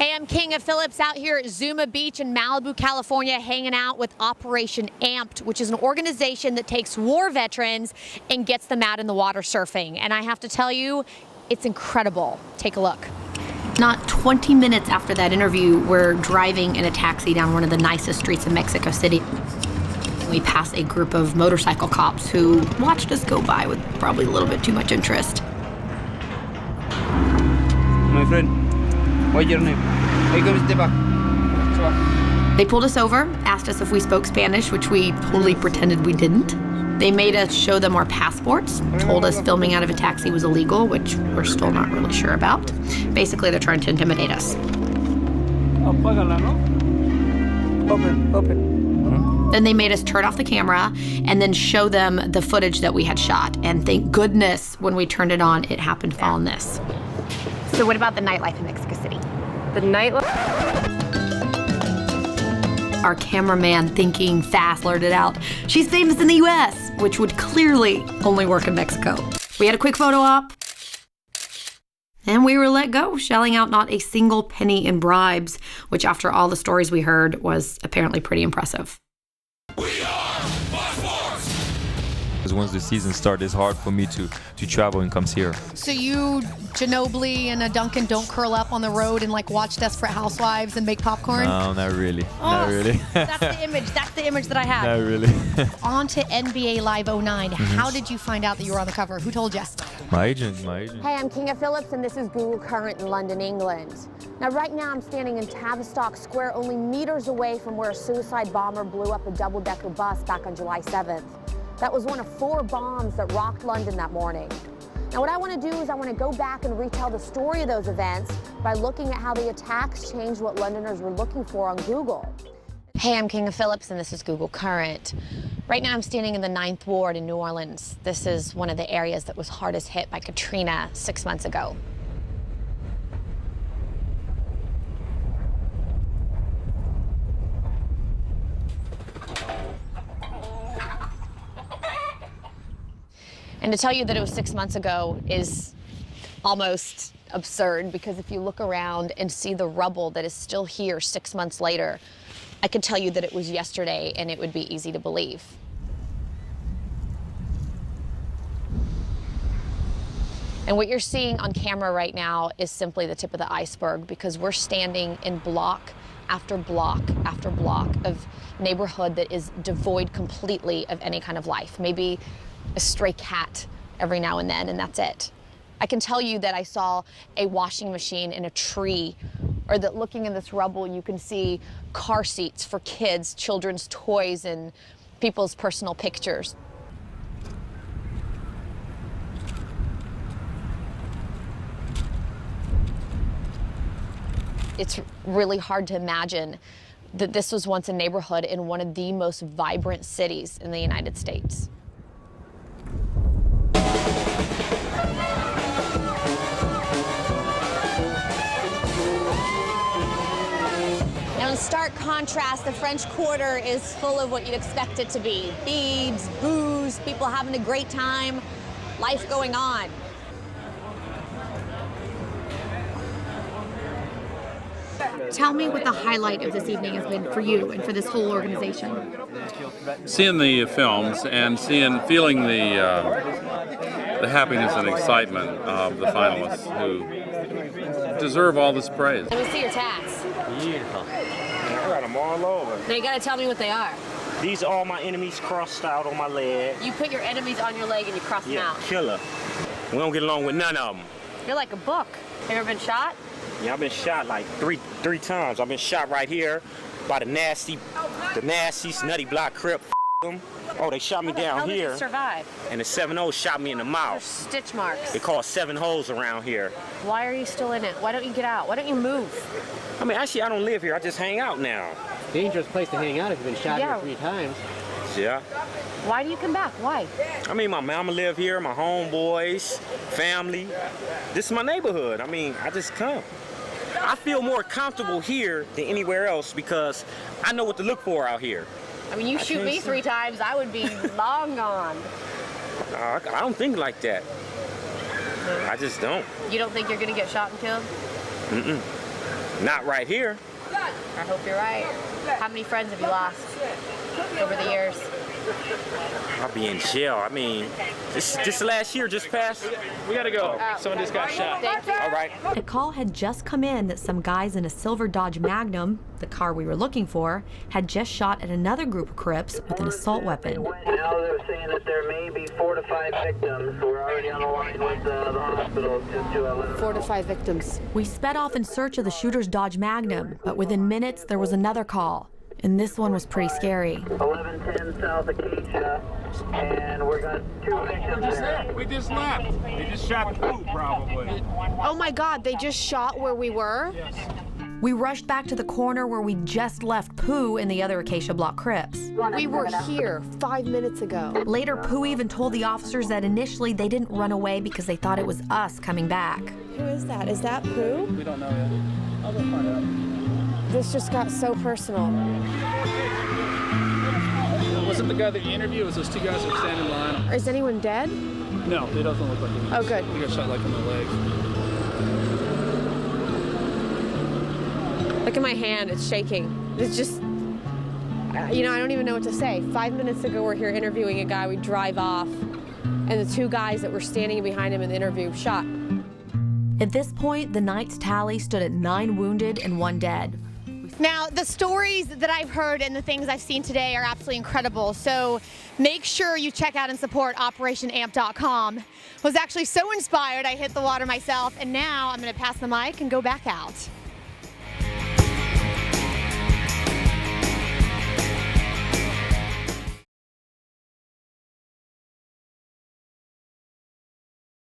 Hey, I'm Kinga Phillips out here at Zuma Beach in Malibu, California, hanging out with Operation Amped, which is an organization that takes war veterans and gets them out in the water surfing. And I have to tell you, it's incredible. Take a look. Not 20 minutes after that interview, we're driving in a taxi down one of the nicest streets in Mexico City. We pass a group of motorcycle cops who watched us go by with probably a little bit too much interest. My friend. What's your name? Hey, come step back. They pulled us over, asked us if we spoke Spanish, which we totally pretended we didn't. They made us show them our passports, told us filming out of a taxi was illegal, which we're still not really sure about. Basically, they're trying to intimidate us. Then they made us turn off the camera and then show them the footage that we had shot. And thank goodness when we turned it on, it happened to fall on this. So what about the nightlife in Mexico City? The nightlife? Our cameraman, thinking fast, blurted out, "She's famous in the US," which would clearly only work in Mexico. We had a quick photo op, and we were let go, shelling out not a single penny in bribes, which after all the stories we heard was apparently pretty impressive. Because once the season starts, it's hard for me to travel and come here. So you, Ginobili, and a Duncan don't curl up on the road and like watch Desperate Housewives and make popcorn? No, not really. Oh, not really. That's the image. That's the image that I have. Not really. On to NBA Live 09. How did you find out that you were on the cover? Who told you? My agent. Hey, I'm Kinga Phillips, and this is Google Current in London, England. Now, right now, I'm standing in Tavistock Square, only meters away from where a suicide bomber blew up a double-decker bus back on July 7th. That was one of 4 bombs that rocked London that morning. Now, what I want to do is I want to go back and retell the story of those events by looking at how the attacks changed what Londoners were looking for on Google. Hey, I'm Kinga Phillips, and this is Google Current. Right now, I'm standing in the 9th Ward in New Orleans. This is one of the areas that was hardest hit by Katrina 6 months ago. And to tell you that it was 6 months ago is almost absurd, because if you look around and see the rubble that is still here 6 months later, I could tell you that it was yesterday and it would be easy to believe. And what you're seeing on camera right now is simply the tip of the iceberg, because we're standing in block after block after block of neighborhood that is devoid completely of any kind of life. Maybe a stray cat every now and then, and that's it. I can tell you that I saw a washing machine in a tree, or that looking in this rubble, you can see car seats for kids, children's toys, and people's personal pictures. It's really hard to imagine that this was once a neighborhood in one of the most vibrant cities in the United States. Now, in stark contrast, the French Quarter is full of what you'd expect it to be. Beads, booze, people having a great time, life going on. Tell me what the highlight of this evening has been for you and for this whole organization. Seeing the films and feeling the happiness and excitement of the finalists who deserve all this praise. Let me see your tats. Beautiful. I got them all over. Now you gotta tell me what they are. These are all my enemies crossed out on my leg. You put your enemies on your leg and you cross them out. Killer. We don't get along with none of them. You're like a book. Have you ever been shot? Yeah, I've been shot like three times. I've been shot right here by the nasty Nutty Block Crip. Them. Oh, they shot me down here. How did you survive? And the 7-0 shot me in the mouth. There's stitch marks. They call it 7 holes around here. Why are you still in it? Why don't you get out? Why don't you move? I mean, actually, I don't live here. I just hang out now. Dangerous place to hang out if you've been shot here 3 times. Yeah. Why do you come back? Why? I mean, my mama live here, my homeboys, family. This is my neighborhood. I mean, I just come. I feel more comfortable here than anywhere else because I know what to look for out here. I mean, you shoot me 3 times, I would be long gone. I don't think like that. I just don't. You don't think you're gonna get shot and killed? Mm-mm. Not right here. I hope you're right. How many friends have you lost over the years? I'll be in jail. I mean, this last year just passed. We gotta go. Someone just got shot. Thank you. All right. A call had just come in that some guys in a silver Dodge Magnum, the car we were looking for, had just shot at another group of Crips with an assault weapon. Now they're saying that there may be 4 to 5 victims. We're already on the line with the hospital. 4 to 5 victims. We sped off in search of the shooter's Dodge Magnum, but within minutes there was another call. And this one was pretty scary. 1110 South Acacia, and we got 2 victims there. We just left. They just shot Pooh, probably. Oh my God, they just shot where we were? Yes. We rushed back to the corner where we just left Pooh and the other Acacia Block Crips. We were here 5 minutes ago. Later, Pooh even told the officers that initially they didn't run away because they thought it was us coming back. Who is that? Is that Pooh? We don't know yet. I'll go find out. This just got so personal. Wasn't the guy that you interviewed? It was those 2 guys that were standing in line. Is anyone dead? No, it doesn't look like it. Oh, good. He got shot like in the legs. Look at my hand, it's shaking. It's just, you know, I don't even know what to say. 5 minutes ago, we're here interviewing a guy, we drive off, and the 2 guys that were standing behind him in the interview shot. At this point, the night's tally stood at 9 wounded and 1 dead. Now, the stories that I've heard and the things I've seen today are absolutely incredible. So make sure you check out and support OperationAmp.com. Was actually so inspired, I hit the water myself, and now I'm going to pass the mic and go back out.